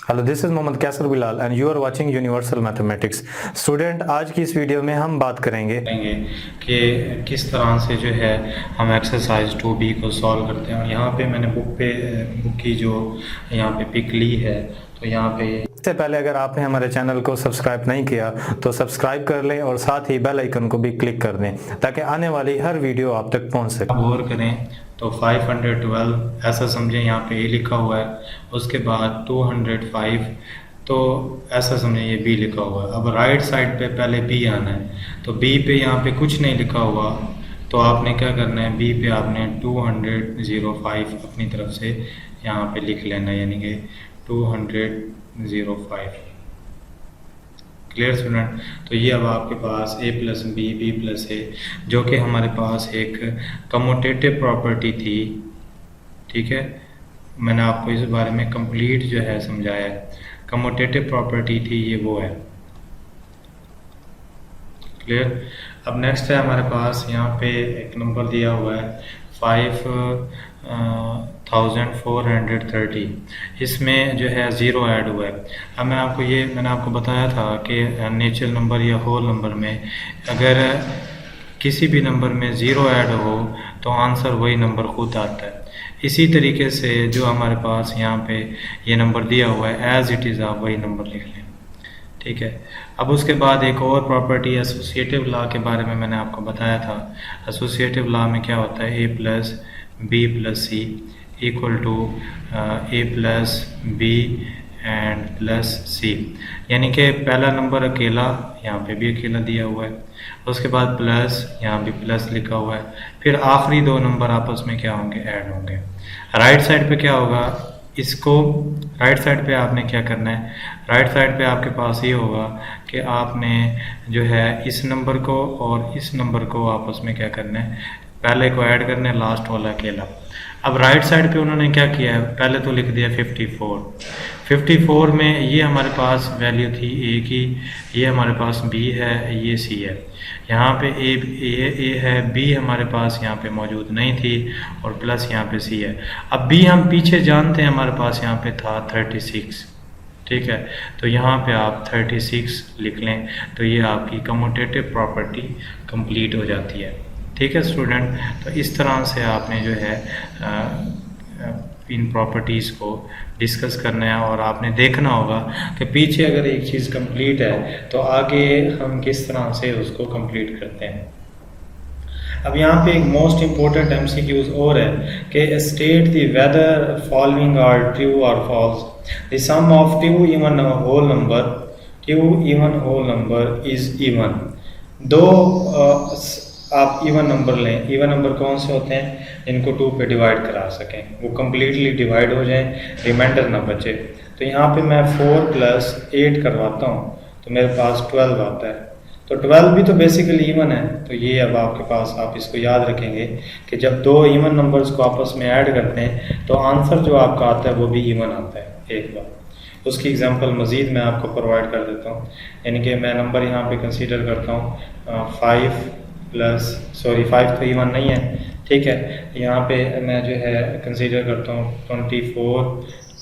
Hello, this is Mohammad Kaiser Bilal and you are watching universal mathematics. Student, आज की इस video में हम बात करेंगे कि किस तरह से जो है हम एक्सरसाइज 2B को सॉल्व करते हैं। और यहाँ पे मैंने बुक की जो यहाँ पे पिक ली है, तो यहाँ पे इससे पहले अगर आपने हमारे चैनल को सब्सक्राइब नहीं किया तो सब्सक्राइब कर लें और साथ ही बेल आइकन को भी क्लिक कर दें ताकि आने वाली हर वीडियो आप तक पहुंच सके। गौर करें तो 512 ऐसा समझें, यहाँ पे ए लिखा हुआ है, उसके बाद 205 तो ऐसा समझें ये बी लिखा हुआ है। अब राइट साइड पे पहले बी आना है, तो बी पे यहाँ पे कुछ नहीं लिखा हुआ, तो आपने क्या करना है, बी पे आपने 205 अपनी तरफ से यहाँ पे लिख लेना है, यानी कि 205। Clear student? तो ये अब आपके पास a प्लस बी प्लस ए, जो कि हमारे पास एक कम्यूटेटिव प्रॉपर्टी थी। ठीक है, मैंने आपको इस बारे में कंप्लीट जो है समझाया है। कम्यूटेटिव प्रॉपर्टी थी ये, वो है। क्लियर? अब नेक्स्ट है हमारे पास यहाँ पे एक नंबर दिया हुआ है 5430। इसमें जो है ज़ीरो ऐड हुआ है। अब मैंने आपको बताया था कि नेचुरल नंबर या होल नंबर में अगर किसी भी नंबर में ज़ीरो ऐड हो तो आंसर वही नंबर खुद आता है। इसी तरीके से जो हमारे पास यहाँ पे ये नंबर दिया हुआ है, एज इट इज़ आप वही नंबर लिख लें। ठीक है। अब उसके बाद एक और प्रॉपर्टी एसोसिएटिव लॉ के बारे में मैंने आपको बताया था। एसोसिएटिव लॉ में क्या होता है, a plus B plus C equal to a plus B and plus C, यानी कि पहला नंबर अकेला, यहाँ पे भी अकेला दिया हुआ है, उसके बाद प्लस, यहाँ भी प्लस लिखा हुआ है, फिर आखिरी दो नंबर आपस में क्या होंगे, ऐड होंगे। राइट साइड पे क्या होगा, इसको राइट साइड पे आपने क्या करना है, राइट साइड पे आपके पास ये होगा कि आपने जो है इस नंबर को और इस नंबर को आपस में क्या करना है, पहले को ऐड करना है, लास्ट वाला अकेला। अब राइट साइड पे उन्होंने क्या किया है, पहले तो लिख दिया 54 में ये हमारे पास वैल्यू थी ए की, ये हमारे पास बी है, ये सी है। यहाँ पे ए है, बी हमारे पास यहाँ पे मौजूद नहीं थी, और प्लस यहाँ पे सी है। अब बी हम पीछे जानते हैं, हमारे पास यहाँ पे था 36। ठीक है, तो यहाँ पे आप 36 लिख लें, तो ये आपकी कम्यूटेटिव प्रॉपर्टी कंप्लीट हो जाती है। ठीक है स्टूडेंट, तो इस तरह से आपने जो है इन प्रॉपर्टीज़ को डिस्कस करना है, और आपने देखना होगा कि पीछे अगर एक चीज़ कंप्लीट है तो आगे हम किस तरह से उसको कंप्लीट करते हैं। अब यहाँ पे एक मोस्ट इम्पोर्टेंट MCQs और है कि state the whether following are true और false. The sum of two even whole number is even. दो आप इवन नंबर लें, इवन नंबर कौन से होते हैं, इनको 2 पे डिवाइड करा सकें, वो कम्प्लीटली डिवाइड हो जाएं, रिमाइंडर ना बचे। तो यहाँ पे मैं 4 प्लस 8 करवाता हूँ तो मेरे पास 12 आता है। तो 12 भी तो बेसिकली इवन है। तो ये अब आपके पास, आप इसको याद रखेंगे कि जब दो इवन नंबर्स को आपस में ऐड करते हैं तो आंसर जो आपका आता है वो भी इवन आता है। एक बार उसकी एग्जांपल मज़ीद मैं आपको प्रोवाइड कर देता हूँ। यानी कि मैं नंबर यहाँ पे कंसीडर करता हूँ 5 तो इवन नहीं है। ठीक है, यहाँ पे मैं जो है कंसीडर करता हूँ 24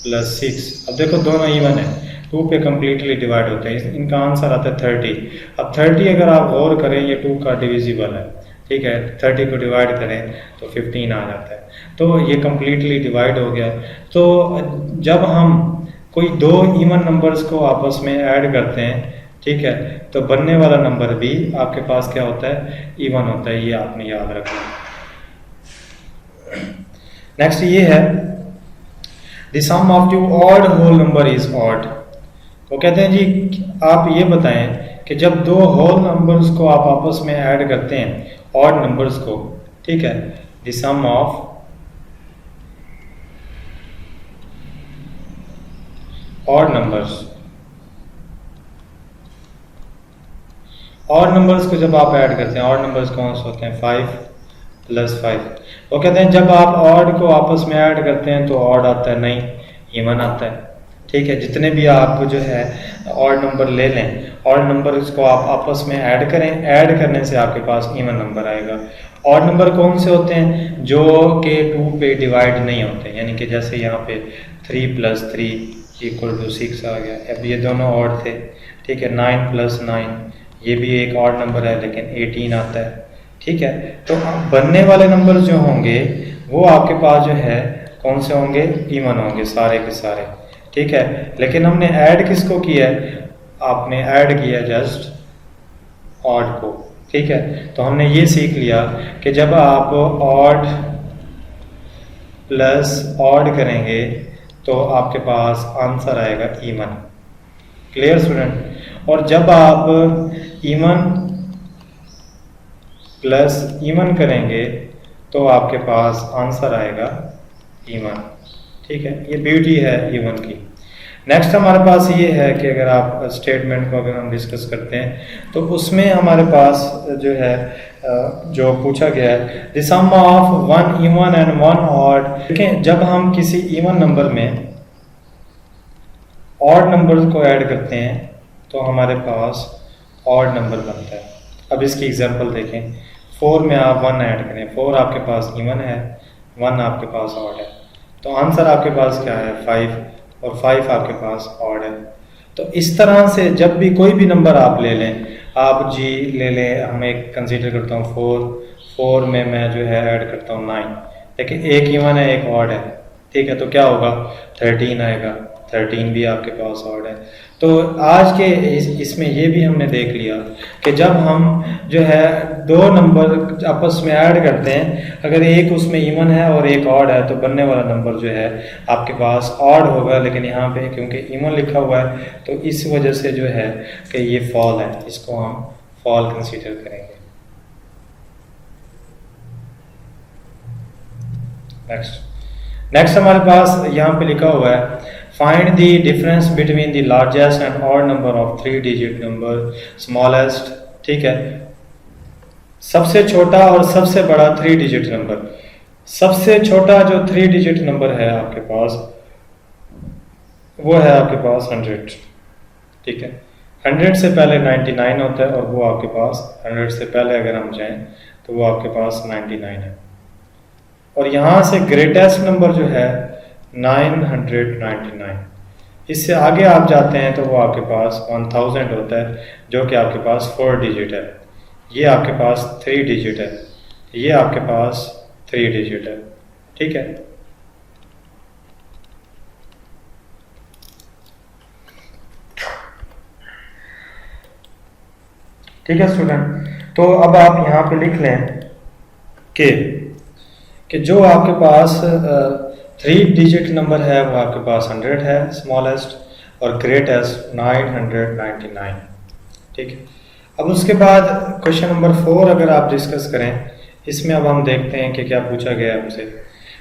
प्लस 6। अब देखो दोनों इवन है, 2 पे कम्प्लीटली डिवाइड होते हैं, इनका आंसर आता है 30। अब 30 अगर आप गौर करें ये 2 का डिविजिबल है। ठीक है, 30 को डिवाइड करें तो 15 आ जाता है, तो ये कम्प्लीटली डिवाइड हो गया। तो जब हम कोई दो इवन नंबर्स को आपस में ऐड करते हैं, ठीक है, तो बनने वाला नंबर भी आपके पास क्या होता है, इवन होता है। ये आपने याद रखना। नेक्स्ट ये है the sum of two odd whole number is odd. वो कहते हैं जी आप ये बताएं कि जब दो होल नंबर्स को आप आपस में ऐड करते हैं, ऑड नंबर्स को, ठीक है, the sum of odd numbers को जब आप ऐड करते हैं, ऑड नंबर्स कौन से होते हैं, 5 प्लस 5। वो कहते हैं जब आप ऑड को आपस में ऐड करते हैं तो ऑड आता है, नहीं, इवन आता है। ठीक है, जितने भी आप जो है ऑड नंबर ले लें, ऑड नंबर इसको आप आपस में ऐड करें, ऐड करने से आपके पास इवन नंबर आएगा। ऑड नंबर कौन से होते हैं, जो कि 2 पे डिवाइड नहीं होते, यानी कि जैसे यहाँ पे 3 प्लस 3 इक्वल टू 6 आ गया। अब ये दोनों ऑड थे, ठीक है, 9 प्लस 9 ये भी एक ऑड नंबर है लेकिन 18 आता है, ठीक है। तो बनने वाले नंबर जो होंगे वो आपके पास जो है कौन से होंगे, इवन होंगे सारे के सारे, ठीक है। लेकिन हमने ऐड किसको किया है, आपने ऐड किया जस्ट ऑड को, ठीक है। तो हमने ये सीख लिया कि जब आप ऑड प्लस ऑड करेंगे तो आपके पास आंसर आएगा इवन। Clear student. और जब आप इवन प्लस इवन करेंगे तो आपके पास आंसर आएगा इवन, ठीक है। ये ब्यूटी है इवन की। नेक्स्ट हमारे पास ये है कि अगर आप स्टेटमेंट को अगर हम डिस्कस करते हैं तो उसमें हमारे पास जो है जो पूछा गया है the sum of one even and one odd. देखें, जब हम किसी इवन नंबर में ऑड नंबर को ऐड करते हैं तो हमारे पास ऑड नंबर बनता है। अब इसकी एग्जांपल देखें, 4 में आप 1 ऐड करें, 4 आपके पास इवन है, 1 आपके पास ऑड है, तो आंसर आपके पास क्या है 5, और 5 आपके पास ऑड है। तो इस तरह से जब भी कोई भी नंबर आप ले लें, आप जी ले लें, हम एक कंसीडर करता हूँ 4 में मैं जो है ऐड करता हूँ 9, लेकिन एक इवन है एक ऑड है, ठीक है। तो क्या होगा 13 आएगा, 13 भी आपके पास ऑड है। तो आज के इसमें ये भी हमने देख लिया कि जब हम जो है दो नंबर आपस में ऐड करते हैं, अगर एक उसमें इवन है और एक ऑड है तो बनने वाला नंबर जो है आपके पास ऑड होगा, लेकिन यहाँ पे क्योंकि इवन लिखा हुआ है तो इस वजह से जो है कि ये फॉल है, इसको हम फॉल कंसीडर करेंगे। नेक्स्ट हमारे पास यहाँ पे लिखा हुआ है find the difference between the largest and odd number of 3 digit number smallest, ठीक है। सबसे छोटा और सबसे बड़ा 3 डिजिट नंबर, सबसे छोटा जो 3 डिजिट नंबर है आपके पास वो है आपके पास 100, ठीक है। 100 से पहले 99 होता है और वो आपके पास 100 से पहले अगर हम जाएं तो वो आपके पास 99 है। और यहाँ से ग्रेटेस्ट नंबर जो है 999, इससे आगे आप जाते हैं तो वो आपके पास 1000 होता है जो कि आपके पास 4 डिजिट है, ये आपके पास 3 डिजिट है, ये आपके पास 3 डिजिट है, ठीक है। ठीक है स्टूडेंट, तो अब आप यहाँ पे लिख लें कि जो आपके पास 3 डिजिट नंबर है वो आपके पास 100 है स्मॉलेस्ट, और ग्रेटेस्ट 999, ठीक है। अब उसके बाद क्वेश्चन नंबर 4 अगर आप डिस्कस करें, इसमें अब हम देखते हैं कि क्या पूछा गया है हमसे।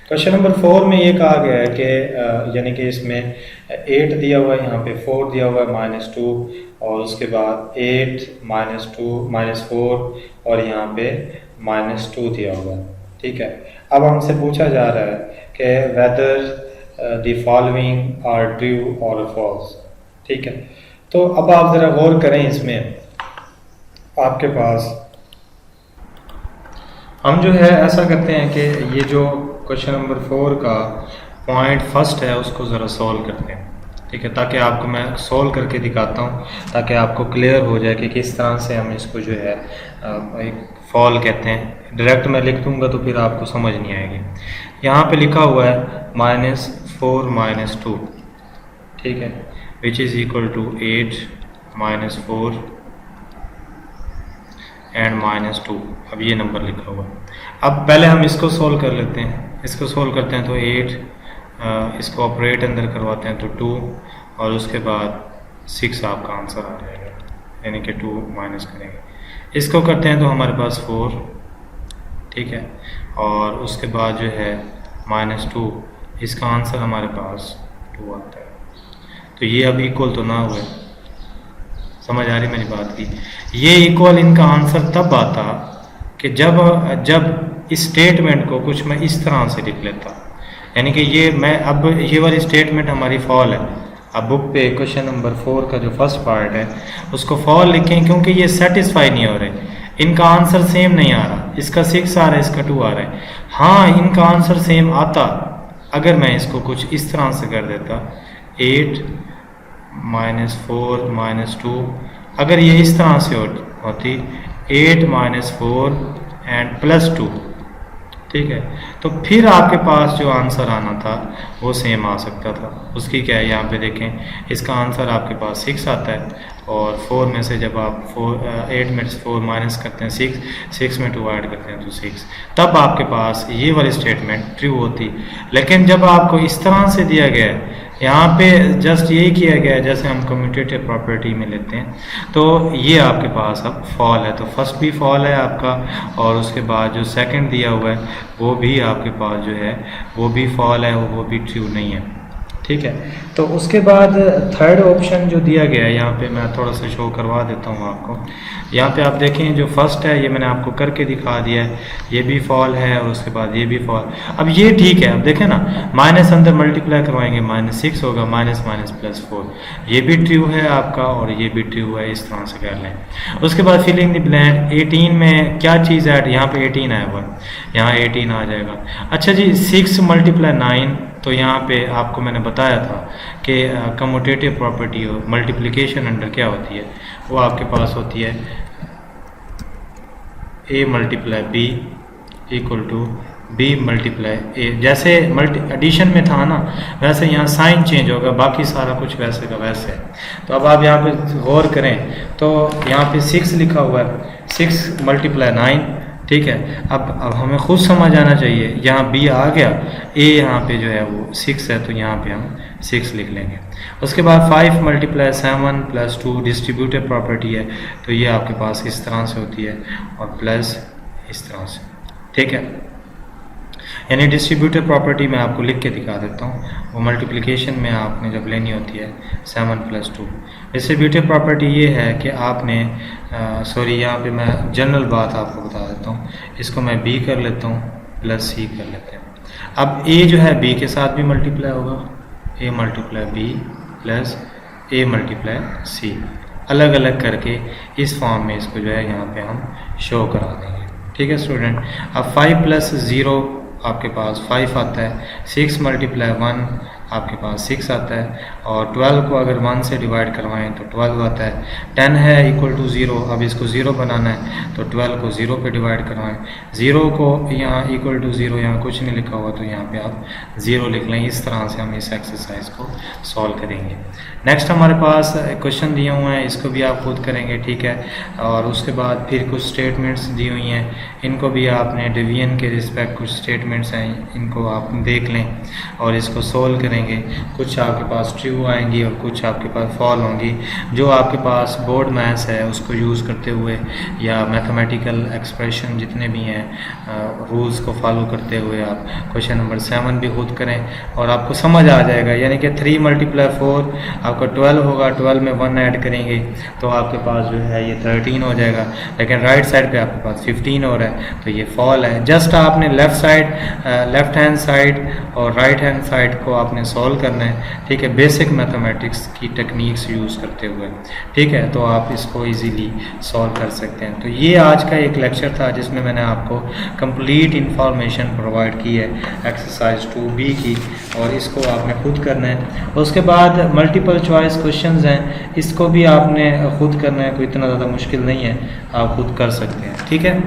क्वेश्चन नंबर 4 में ये कहा गया है कि यानी कि इसमें 8 दिया हुआ है, यहाँ पे 4 दिया हुआ है -2, और उसके बाद 8 -2 -4 और यहाँ पे -2 दिया हुआ है, ठीक है। अब हमसे पूछा जा रहा है कि whether the following are true और फॉल्स, ठीक है। तो अब आप ज़रा गौर करें, इसमें आपके पास हम जो है ऐसा करते हैं कि ये जो क्वेश्चन नंबर 4 का पॉइंट फर्स्ट है उसको ज़रा सॉल्व करते हैं, ठीक है, ताकि आपको मैं सॉल्व करके दिखाता हूँ ताकि आपको क्लियर हो जाए कि किस तरह से हम इसको जो है एक फॉल कहते हैं। डायरेक्ट मैं लिख दूंगा तो फिर आपको समझ नहीं आएगी। यहाँ पे लिखा हुआ है -4 -2, ठीक है, which is equal to 8 -4 and -2। अब ये नंबर लिखा हुआ है। अब पहले हम इसको सोल्व कर लेते हैं, इसको सोल्व करते हैं तो 8, इसको ऑपरेट अंदर करवाते हैं तो 2, और उसके बाद 6 आपका आंसर आ जाएगा, यानी कि 2 माइनस करेंगे, इसको करते हैं तो हमारे पास 4, ठीक है, और उसके बाद जो है -2, इसका आंसर हमारे पास 2 आता है। तो ये अब इक्वल तो ना हुए, समझ आ रही मेरी बात की। ये इक्वल इनका आंसर तब आता कि जब इस स्टेटमेंट को कुछ मैं इस तरह से लिख लेता, यानी कि ये मैं अब ये वाली स्टेटमेंट हमारी फॉल है। अब बुक पे क्वेश्चन नंबर 4 का जो फर्स्ट पार्ट है उसको फॉल लिखें, क्योंकि ये सेटिस्फाई नहीं हो रहे, इनका आंसर सेम नहीं आ रहा, इसका 6 आ रहा है, इसका 2 आ रहा है। हाँ, इनका आंसर सेम आता अगर मैं इसको कुछ इस तरह से कर देता 8 -4 -2, अगर ये इस तरह से होती 8 -4 एंड +2, ठीक है, तो फिर आपके पास जो आंसर आना था वो सेम आ सकता था। उसकी क्या है, यहाँ पे देखें, इसका आंसर आपके पास 6 आता है, और 4 में से जब आप 8 में से 4 माइनस करते हैं 6 में 2 ऐड करते हैं तो 6, तब आपके पास ये वाली स्टेटमेंट ट्रू होती। लेकिन जब आपको इस तरह से दिया गया है, यहाँ पे जस्ट यही किया गया है जैसे हम कम्यूटेटिव प्रॉपर्टी में लेते हैं, तो ये आपके पास अब फॉल है, तो फर्स्ट भी फॉल है आपका, और उसके बाद जो सेकंड दिया हुआ है वो भी आपके पास जो है वो भी फॉल है, वो भी ट्रू नहीं है, ठीक है। तो उसके बाद थर्ड ऑप्शन जो दिया गया है, यहाँ पे मैं थोड़ा सा शो करवा देता हूँ आपको। यहाँ पे आप देखें जो फर्स्ट है ये मैंने आपको करके दिखा दिया है, ये भी फॉल है और उसके बाद ये भी फॉल। अब ये ठीक है, अब देखें ना, माइनस अंदर मल्टीप्लाई करवाएंगे -6 होगा, माइनस +4, ये भी ट्रू है आपका और ये भी ट्रू है, इस तरह से कर लें। उसके बाद फिलिंग द ब्लैंक, 18 में क्या चीज़ ऐड, यहाँ पे 18 आया हुआ, यहाँ 18 आ जाएगा। अच्छा जी, 6 × 9, तो यहाँ पे आपको मैंने बताया था कि कम्यूटेटिव प्रॉपर्टी हो मल्टीप्लिकेशन अंडर क्या होती है, वो आपके पास होती है a × b = b × a। जैसे एडिशन में था ना, वैसे यहाँ साइन चेंज होगा, बाकी सारा कुछ वैसे का वैसे है। तो अब आप यहाँ पे गौर करें तो यहाँ पे 6 लिखा हुआ है, 6 × 9, ठीक है। अब हमें खुद समझ आना चाहिए, यहाँ b आ गया, a यहाँ पे जो है वो 6 है, तो यहाँ पे हम 6 लिख लेंगे। उसके बाद 5 × 7 + 2 डिस्ट्रीब्यूटिव प्रॉपर्टी है, तो ये आपके पास इस तरह से होती है और प्लस इस तरह से, ठीक है। यानी डिस्ट्रीब्यूटिव प्रॉपर्टी मैं आपको लिख के दिखा देता हूँ, वो मल्टीप्लिकेशन में आपने जब लेनी होती है 7 + 2। डिस्ट्रीब्यूटिव प्रॉपर्टी ये है कि आपने सॉरी यहाँ पे मैं जनरल बात आपको बता देता हूँ, इसको मैं b कर लेता हूँ +c कर लेते हैं। अब a जो है b के साथ भी मल्टीप्लाई होगा, a × b + a × c, अलग अलग करके इस फॉर्म में इसको जो है यहाँ पे हम शो करा देंगे, ठीक है स्टूडेंट। अब 5 + 0 आपके पास 5 आता है, 6 × 1 आपके पास 6 आता है, और 12 को अगर 1 से डिवाइड करवाएं तो 12 आता है। 10 है = 0, अब इसको 0 बनाना है तो 12 को 0 पे डिवाइड करवाएं, 0 को यहाँ =0, यहाँ कुछ नहीं लिखा हुआ तो यहाँ पे आप 0 लिख लें। इस तरह से हम इस एक्सरसाइज को सॉल्व करेंगे। नेक्स्ट हमारे पास क्वेश्चन दिए हुए हैं, इसको भी आप खुद करेंगे, ठीक है। और उसके बाद फिर कुछ स्टेटमेंट्स दी हुई हैं, इनको भी आपने डिवीजन के रिस्पेक्ट कुछ स्टेटमेंट्स हैं, इनको आप देख लें और इसको सोल्व करेंगे। कुछ आपके पास ट्रू आएंगी और कुछ आपके पास फॉल होंगी। जो आपके पास बोर्ड मैथ्स है उसको यूज़ करते हुए या मैथमेटिकल एक्सप्रेशन जितने भी हैं रूल्स को फॉलो करते हुए आप क्वेश्चन नंबर 7 भी खुद करें और आपको समझ आ जाएगा। यानी कि 3 × 4 आपका 12 होगा, 12 में 1 ऐड करेंगे तो आपके पास जो है ये 13 हो जाएगा, लेकिन राइट साइड पे आपके पास 15 हो रहा है तो ये फॉल है। जस्ट आपने लेफ्ट हैंड साइड और राइट हैंड साइड को आपने सॉल्व करना है, ठीक है, बेसिक मैथमेटिक्स की टेक्निक्स यूज़ करते हुए, ठीक है। तो आप इसको इजीली सॉल्व कर सकते हैं। तो ये आज का एक लेक्चर था जिसमें मैंने आपको कंप्लीट इंफॉर्मेशन प्रोवाइड की है एक्सरसाइज 2B की, और इसको आपने खुद करना है। उसके बाद मल्टीपल चॉइस क्वेश्चंस हैं, इसको भी आपने खुद करना है, कोई इतना ज़्यादा मुश्किल नहीं है, आप खुद कर सकते हैं, ठीक है।